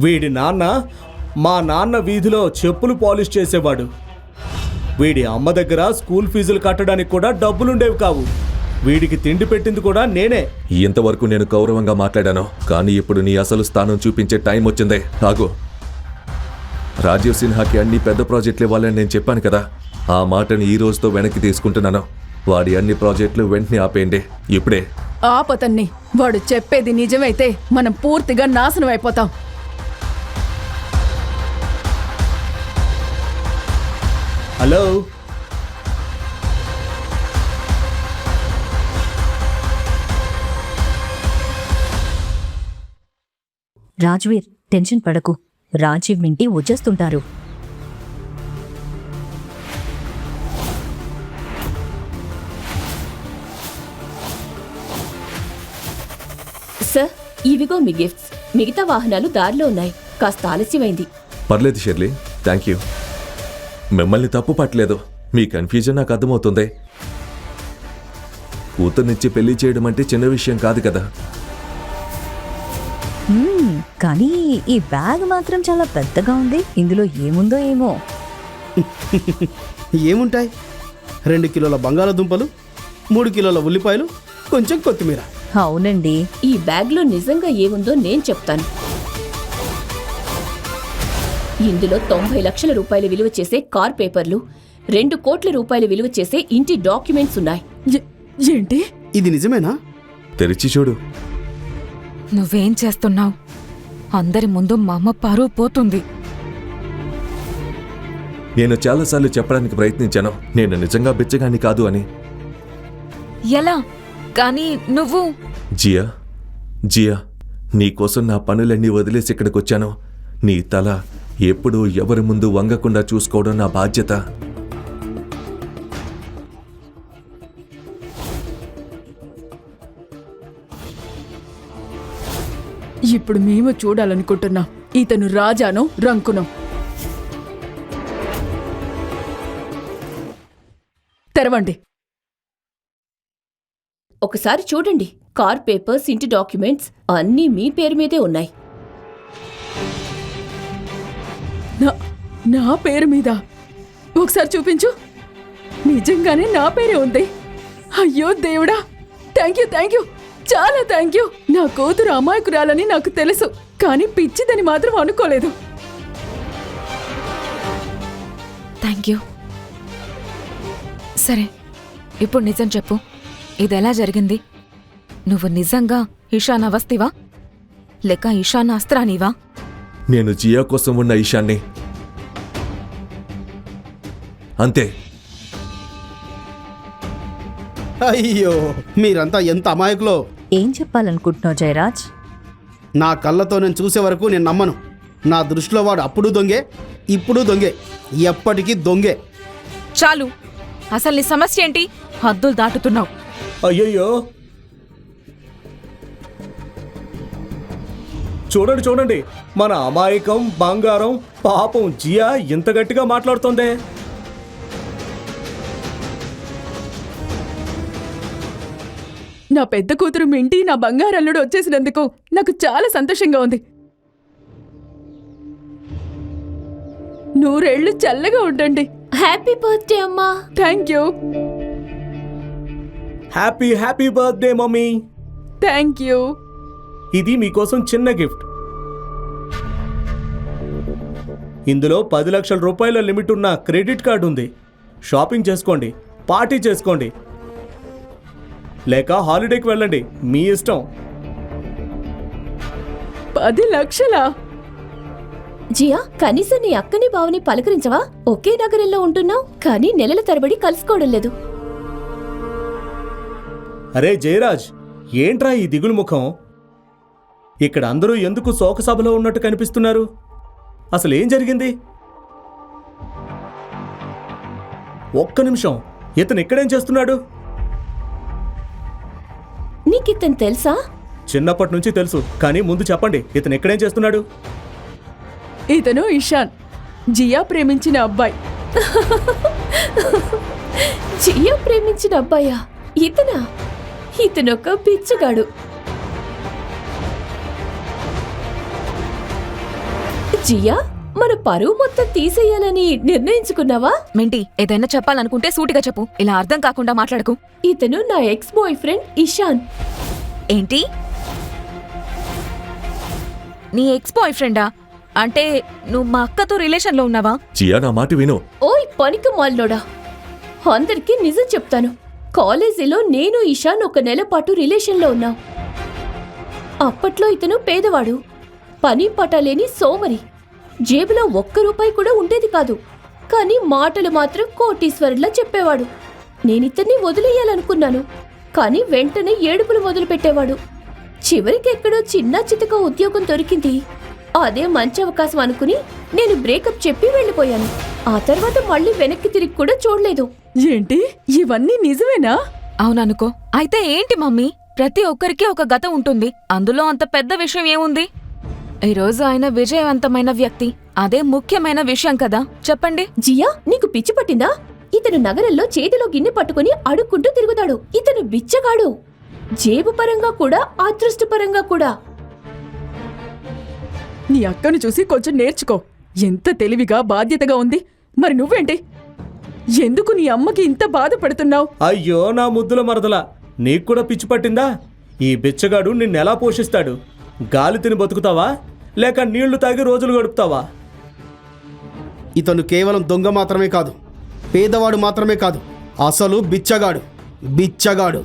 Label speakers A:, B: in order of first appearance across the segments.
A: వీడి నాన్న మా నాన్న వీధిలో చెప్పులు పాలిష్ చేసేవాడు. వీడి అమ్మ దగ్గర స్కూల్ ఫీజులు కట్టడానికి కూడా డబ్బులుండేవి కావు. వీడికి తిండి పెట్టింది కూడా నేనే.
B: ఇంతవరకు నేను గౌరవంగా మాట్లాడాను, కానీ ఇప్పుడు నీ అసలు స్థానం చూపించే టైం వచ్చిందే. ఆగు. రాజీవ్ సిన్హాకి అన్ని పెద్ద ప్రాజెక్టులు ఇవ్వాలని నేను చెప్పాను కదా, ఆ మాటని ఈ రోజుతో వెనక్కి తీసుకుంటున్నాను. వాడి అన్ని ప్రాజెక్టులు వెంటనే ఆపేయండి, ఇప్పుడే.
C: ఆపతన్ని. వాడు చెప్పేది నిజమైతే మనం పూర్తిగా నాశనం అయిపోతాం.
A: హలో,
D: రాజ్వీర్, టెన్షన్ పడకు. రాజీవ్ మింటి వచ్చేస్తుంటారు.
E: సార్, ఇవిగో మీ గిఫ్ట్స్. మిగతా వాహనాలు దారిలో ఉన్నాయి. కాస్త ఆలస్యమైంది.
B: పర్లేదు షెర్లీ, థ్యాంక్ యూ. మిమ్మల్ని తప్పు పట్టలేదు. మీ కన్ఫ్యూజన్ నాకు అర్థమవుతుంది. కూతుర్నిచ్చి పెళ్లి చేయడం అంటే చిన్న విషయం కాదు కదా.
D: కానీ ఈ బ్యాగ్ మాత్రం చాలా పెద్దగా ఉంది. ఇందులో ఏముందో ఏమో.
F: ఏముంటాయి? 2 కిలోల బంగాళాదుంపలు, 3 కిలోల ఉల్లిపాయలు, కొంచెం కొత్తిమీర.
D: అవునండి.
E: ఈ బ్యాగ్లో నిజంగా ఏముందో నేను చెప్తాను. ఇందులో 90 లక్షల రూపాయలు విలువ చేసే కార్ పేపర్లు, 2 కోట్ల రూపాయలు విలువ చేసే ఇంటి డాక్యుమెంట్స్ ఉన్నాయి.
C: ఏంటి?
F: ఇది నిజమేనా?
B: తెరిచి చూడు.
G: నువ్వేం చేస్తున్నావు? అందరి ముందు మా అమ్మ పరువు పోతుంది.
B: నేను చాలాసార్లు చెప్పడానికి ప్రయత్నించాను, నేను నిజంగా బిచ్చగాన్ని కాదు అని.
G: ఎలా? కానీ నువ్వు...
B: జియా, నీకోసం నా పనులన్నీ వదిలేసి ఇక్కడికి వచ్చాను. నీ తల ఎప్పుడూ ఎవరి ముందు వంగకుండా చూసుకోవడం నా బాధ్యత.
C: ఇప్పుడు మేము చూడాలనుకుంటున్నాం ఇతను రాజానో రంకునో. తెరవండి.
E: ఒకసారి చూడండి. కార్ పేపర్స్, ఇంటి డాక్యుమెంట్స్ అన్నీ మీ పేరు మీదే ఉన్నాయి.
C: నా పేరు మీద? ఒకసారి చూపించు. నిజంగానే నా పేరే ఉంది. అయ్యో దేవుడా, థ్యాంక్ యూ, చాలా థ్యాంక్ యూ. నా కూతురు అమాయకురాలని నాకు తెలుసు, కానీ పిచ్చిదని మాత్రం అనుకోలేదు.
G: Thank you. సరే, ఇప్పుడు నిజం చెప్పు. ఇదెలా జరిగింది? నువ్వు నిజంగా ఇషాన్ అవస్థివా లేక ఇషాన్ అస్త్రానివా?
B: నేను జియా కోసం ఉన్న ఈశాన్ని. అంతే.
F: అయ్యో, మీరంతా ఎంత అమాయకులో.
D: ఏం చెప్పాలనుకుంటున్నావు జయరాజ్?
F: నా కళ్ళతో నేను చూసే వరకు నేను నమ్మను. నా దృష్టిలో వాడు అప్పుడు దొంగే, ఇప్పుడు దొంగే, ఎప్పటికీ దొంగే.
G: చాలు. అసలు నీ సమస్య ఏంటి? హద్దులు దాటుతున్నావు.
A: అయ్యయ్యో, చూడండి, మన అమాయకం బంగారం పాపం జియా ఇంత గట్టిగా మాట్లాడుతోందే.
C: నా పెద్ద కూతురు మింటి నా బంగారల్లుడు వచ్చేసినందుకు నాకు చాలా సంతోషంగా ఉంది. 100 ఏళ్ళు చల్లగా ఉండండి.
E: హ్యాపీ బర్త్డే అమ్మా.
C: Thank you.
A: Happy birthday mummy.
C: Thank you.
A: ఇది మీకోసం చిన్న గిఫ్ట్. ఇందులో 10 లక్షల రూపాయల లిమిట్ ఉన్న క్రెడిట్ కార్డు ఉంది. షాపింగ్ చేసుకోండి, పార్టీ చేసుకోండి, లేక హాలిడేకి వెళ్ళండి, మీ ఇష్టం.
C: 10 లక్షలా?
E: జియా, కనీసం నీ అక్కని బావని పలకరించవా? ఒకే నగరంలో ఉంటున్నావు, కానీ నెలల తరబడి కలుసుకోవడం లేదు.
A: అరే జయరాజ్, ఏంట్రా ఈ దిగులు ముఖం? ఇక్కడ అందరూ ఎందుకు శోకసభలో ఉన్నట్టు కనిపిస్తున్నారు? అసలు ఏం జరిగింది? ఒక్క నిమిషం, ఇతను ఇక్కడేం చేస్తున్నాడు?
E: నీకితను తెలుసా?
A: చిన్నప్పటి నుంచి తెలుసు, కానీ ముందు చెప్పండి, ఇతను ఎక్కడేం చేస్తున్నాడు?
C: ఇతను ఇషాన్, జియా ప్రేమించిన అబ్బాయి.
E: జియా ప్రేమించిన అబ్బాయా? ఇతనొక పిచ్చిగాడు. జియా, మన పరువు మొత్తం తీసేయాలని నిర్ణయించుకున్నావా?
G: మింటి ఏదైనా చెప్పాలనుకుంటే సూటిగా చెప్పు, ఇలా అర్థం కాకుండా మాట్లాడకు.
E: ఇతను నా ఎక్స్ బాయ్ ఫ్రెండ్ ఇషాన్.
G: ఏంటి? నీ ఎక్స్ బాయ్ ఫ్రెండా? అంటే నువ్వు మా అక్కతో రిలేషన్లో ఉన్నావా?
B: జియా, నా మాట విను.
E: ఓయ్ పనికి మాలినోడా, అందరికీ నిజం చెప్తాను. కాలేజీలో నేను ఇషాన్ ఒక నెల పాటు రిలేషన్లో ఉన్నాం. అప్పట్లో ఇతను పేదవాడు, పని పటలేని సోమరి, జేబులో ₹1 కూడా ఉండేది కాదు. కానీ మాటలు మాత్రం కోటీశ్వరులా చెప్పేవాడు. నేనితన్ని వదిలేయాలనుకున్నాను, కానీ వెంటనే ఏడుపులు మొదలుపెట్టేవాడు. చివరికి ఎక్కడో చిన్న చితక ఉద్యోగం దొరికింది. అదే మంచి అవకాశం అనుకుని నేను బ్రేకప్ చెప్పి వెళ్ళిపోయాను. ఆ తర్వాత మళ్ళీ వెనక్కి తిరిగి కూడా చూడలేదు.
C: ఏంటి ఇవన్నీ నిజమేనా?
G: అవుననుకో. అయితే ఏంటి మమ్మీ, ప్రతి ఒక్కరికి ఒక గతం ఉంటుంది, అందులో అంత పెద్ద విషయం ఏముంది? ఈరోజు ఆయన విజయవంతమైన వ్యక్తి, అదే ముఖ్యమైన విషయం కదా. చెప్పండి.
E: జియా, నీకు పిచ్చి పట్టిందా? ఇతను నగరంలో చేతిలో గిన్నె పట్టుకుని అడుక్కుంటూ తిరుగుతాడు. ఇతను బిచ్చగాడు, జేబు పరంగా కూడా అదృష్టపరంగా కూడా.
C: నీ అక్కను చూసి కొంచెం నేర్చుకో. ఎంత తెలివిగా బాధ్యతగా ఉంది. మరి నువ్వేంటి? ఎందుకు నీ అమ్మకి ఇంత బాధపడుతున్నావు?
A: అయ్యో నా ముద్దుల మరదల, నీకు కూడా పిచ్చి పట్టిందా? ఈ బిచ్చగాడు నిన్నెలా పోషిస్తాడు? గాలి తిని బతుకుతావా, లేక నీళ్లు తాగి రోజులు గడుపుతావా?
F: ఇతను కేవలం దొంగ మాత్రమే కాదు, పేదవాడు మాత్రమే కాదు, అసలు బిచ్చగాడు. బిచ్చగాడు.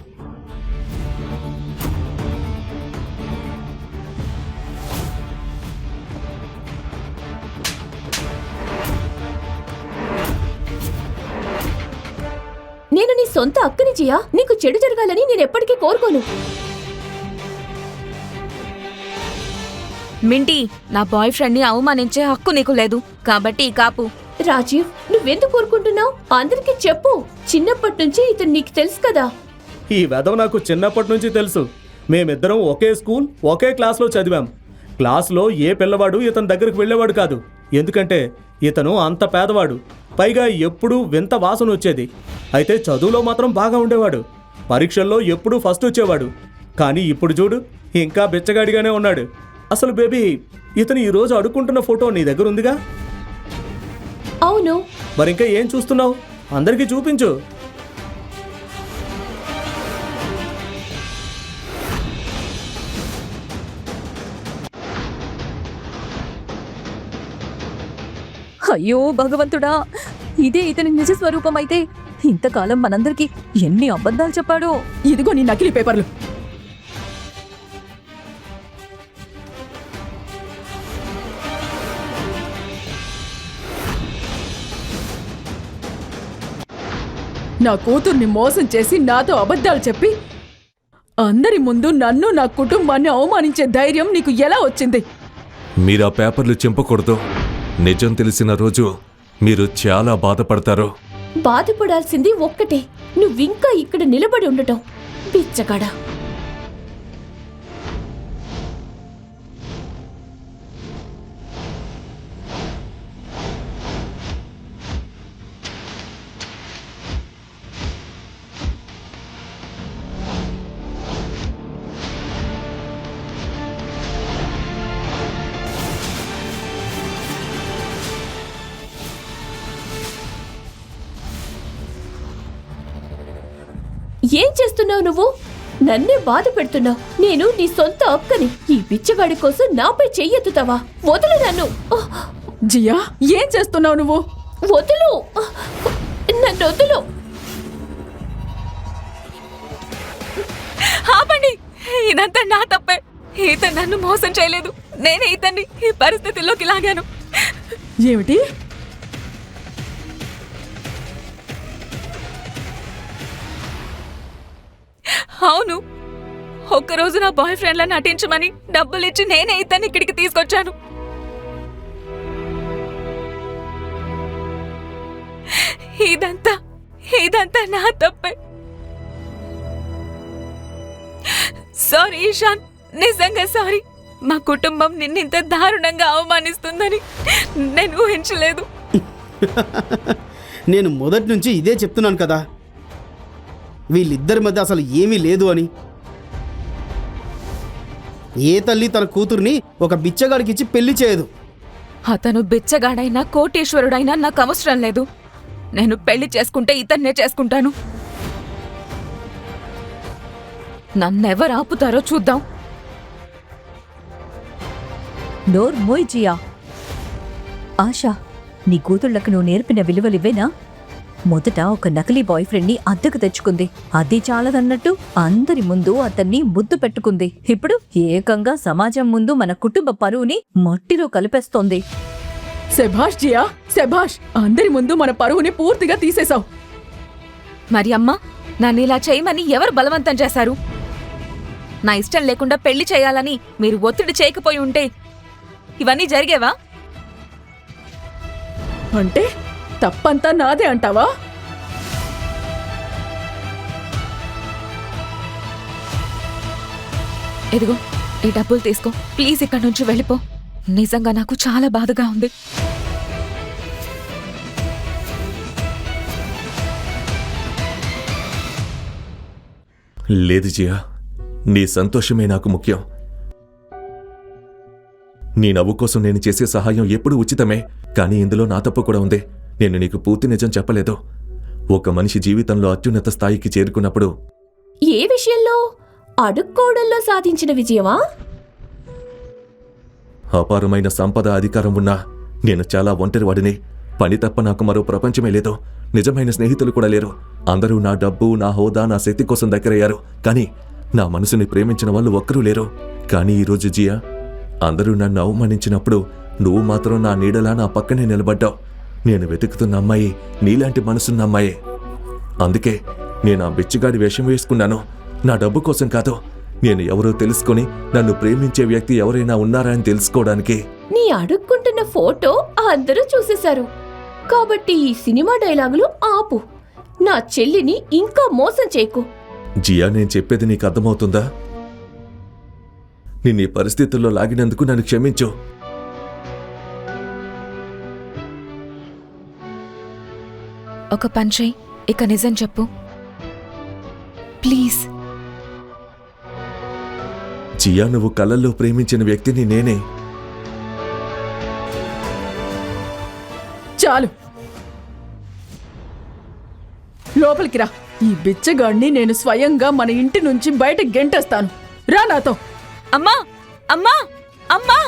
E: నేను నీ సొంత అక్కని జియా. నీకు చెడు జరగాలని నేను ఎప్పటికీ కోరుకోను.
G: మింటి, నా బాయ్ ఫ్రెండ్ ని అవమానించే హక్కు నీకు లేదు, కాబట్టి కాపు.
E: రాజీవ్, నువ్వెందుకు కోరుకుంటున్నావు? అందరికీ చెప్పు. చిన్నప్పటి నుంచి ఇతను నీకు తెలుసు కదా.
A: ఈ వెధవ నాకు చిన్నప్పటి నుంచి తెలుసు. మేమిద్దరం ఒకే స్కూల్, ఒకే క్లాస్లో చదివాం. క్లాస్లో ఏ పిల్లవాడు ఇతని దగ్గరికి వెళ్ళేవాడు కాదు, ఎందుకంటే ఇతను అంత పేదవాడు. పైగా ఎప్పుడూ వింత వాసన వచ్చేది. అయితే చదువులో మాత్రం బాగా ఉండేవాడు, పరీక్షల్లో ఎప్పుడూ ఫస్ట్ వచ్చేవాడు. కానీ ఇప్పుడు చూడు, ఇంకా బిచ్చగాడిగానే ఉన్నాడు. అసలు బేబీ, ఇతను ఈరోజు అడుక్కుంటున్న ఫోటో నీ దగ్గర ఉందిగా?
E: అవును.
A: మరింకా ఏం చూస్తున్నావు? అందరికీ చూపించు.
D: అయ్యో భగవంతుడా, ఇదే ఇతని నిజ స్వరూపం అయితే ఇంతకాలం మనందరికీ ఎన్ని అబద్ధాలు చెప్పాడో.
C: ఇదిగో నీ నకిలీ పేపర్లు. నా కూతుర్ని మోసం చేసి నాతో అబద్ధాలు చెప్పి అందరి ముందు నన్ను నా కుటుంబాన్ని అవమానించే ధైర్యం నీకు ఎలా వచ్చింది?
B: మీరు ఆ పేపర్లు చింపకూడదు. నిజం తెలిసిన రోజు మీరు చాలా బాధపడతారు.
E: బాధపడాల్సింది ఒక్కటే, నువ్వింకా ఇక్కడ నిలబడి ఉండటం. పిచ్చగాడా. ఏం చేస్తున్నావు నువ్వు? నన్నే బాధ పెడుతున్నావు. నేను నీ సొంత అక్కని. ఈ బిచ్చగాడి కోసం నాపై చెయ్యెత్తుతావా? వదులు నన్ను.
C: జియా, ఏం చేస్తున్నావు నువ్వు?
E: వదులు, నన్ను వదులు.
G: ఆపండి, ఇదంతా నా తప్పే. ఇతను నన్ను మోసం చేయలేదు, నేనే ఇతన్ని ఈ పరిస్థితుల్లోకి లాగాను.
C: ఏమిటి?
G: అవును, ఒక్కరోజు నా బాయ్ ఫ్రెండ్లా నటించమని డబ్బులిచ్చి నేనే ఇతన్ని ఇక్కడికి తీసుకొచ్చాను. ఇదంతా నా తప్పే. సారీ ఇషాన్, నిజంగా సారీ. మా కుటుంబం నిన్నింత దారుణంగా అవమానిస్తుందని నేను ఊహించలేదు.
F: నేను మొదటి నుంచి ఇదే చెప్తున్నాను కదా, వీళ్ళిద్దరి మధ్య అసలు ఏమీ లేదు అని. ఏ తల్లి తన కూతుర్ని ఒక బిచ్చగాడికిచ్చి పెళ్లి చేయదు.
G: అతను బిచ్చగాడైనా కోటీశ్వరుడైనా నాకు అవసరం లేదు. నేను పెళ్లి చేసుకుంటే ఇతన్నే చేసుకుంటాను. నన్నెవరు ఆపుతారో చూద్దాం.
D: నోర్ మోయ్ జియా. ఆశా, నీ కూతుళ్లకు నువ్వు నేర్పిన విలువలివ్వేనా? మొదట ఒక నకిలీ బాయ్ ఫ్రెండ్ ని అద్దెకు తెచ్చుకుంది. అది చాలదన్నట్టు అందరి ముందు అతన్ని ముద్దు పెట్టుకుంది. ఇప్పుడు ఏకంగా సమాజం ముందు మన కుటుంబ పరువుని మట్టిలో కలిపేస్తోంది.
C: శభాష్ జియా, శభాష్. అందరి ముందు మన పరువుని పూర్తిగా తీసేశావు.
G: మరి అమ్మా, నన్ను ఇలా చేయమని ఎవరు బలవంతం చేశారు? నా ఇష్టం లేకుండా పెళ్లి చేయాలని మీరు ఒత్తిడి చేయకపోయి ఉంటే ఇవన్నీ జరిగేవా?
C: అంటే తప్పంతా నాదే అంటావా?
G: ఇదిగో ఈ డబ్బులు తీసుకో. ప్లీజ్ ఇక్కడి నుంచి వెళ్ళిపో. నిజంగా నాకు చాలా బాధగా ఉంది.
B: లేదు జియా, నీ సంతోషమే నాకు ముఖ్యం. నీ నవ్వు కోసం నేను చేసే సహాయం ఎప్పుడూ ఉచితమే. కానీ ఇందులో నా తప్పు కూడా ఉంది. నేను నీకు పూర్తి నిజం చెప్పలేదు. ఒక మనిషి జీవితంలో అత్యున్నత స్థాయికి చేరుకున్నప్పుడు
E: ఏ విషయంలో? అడుక్కోవడంలో సాధించిన విజయమా?
B: అపారమైన సంపద, అధికారం ఉన్నా నేను చాలా ఒంటరివాడిని. పని తప్ప నాకు మరో ప్రపంచమే లేదు. నిజమైన స్నేహితులు కూడా లేరు. అందరూ నా డబ్బు, నా హోదా, నా శక్తి కోసం దగ్గరయ్యారు. కానీ నా మనసుని ప్రేమించిన వాళ్ళు ఒక్కరూ లేరు. కానీ ఈరోజు జియా, అందరూ నన్ను అవమానించినప్పుడు నువ్వు మాత్రం నా నీడలా నా పక్కనే నిలబడ్డావు. నేను వెతుకుతున్న అమ్మాయి నీలాంటి మనసున్న అమ్మాయి. అందుకే నేను ఆ బిచ్చగాడి వేషం వేసుకున్నాను. నా డబ్బు కోసం కాదు, నేను ఎవరో తెలుసుకొని నన్ను ప్రేమించే వ్యక్తి ఎవరైనా ఉన్నారా అని తెలుసుకోవడానికి.
E: నీ అడుక్కుంటున్న ఫోటో అందరూ చూసేశారు. కాబట్టి ఈ సినిమా డైలాగులు ఆపు. నా చెల్లిని ఇంకా మోసం చేయకు.
B: జియా, నేను చెప్పేది నీకు అర్థమవుతుందా? నిన్ను ఈ పరిస్థితుల్లో లాగినందుకు నన్ను క్షమించు.
G: ఒక పని చెయ్, ఇక నిజం చెప్పు ప్లీజ్.
B: జియా, నువ్వు కళ్ళల్లో ప్రేమించిన వ్యక్తిని నేనే.
C: చాలు, లోపలికి రా. ఈ బిచ్చగాడిని నేను స్వయంగా మన ఇంటి నుంచి బయట గెంటేస్తాను. రా నాతో.
G: అమ్మా, అమ్మా, అమ్మా!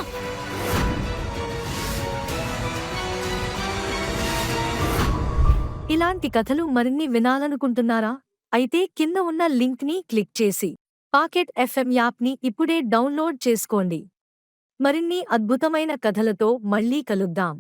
D: ఇలాంటి కథలు మరిన్ని వినాలనుకుంటున్నారా? అయితే కింద ఉన్న లింక్ ని క్లిక్ చేసి పాకెట్ FM యాప్ని ఇప్పుడే డౌన్లోడ్ చేసుకోండి. మరిన్ని అద్భుతమైన కథలతో మళ్ళీ కలుద్దాం.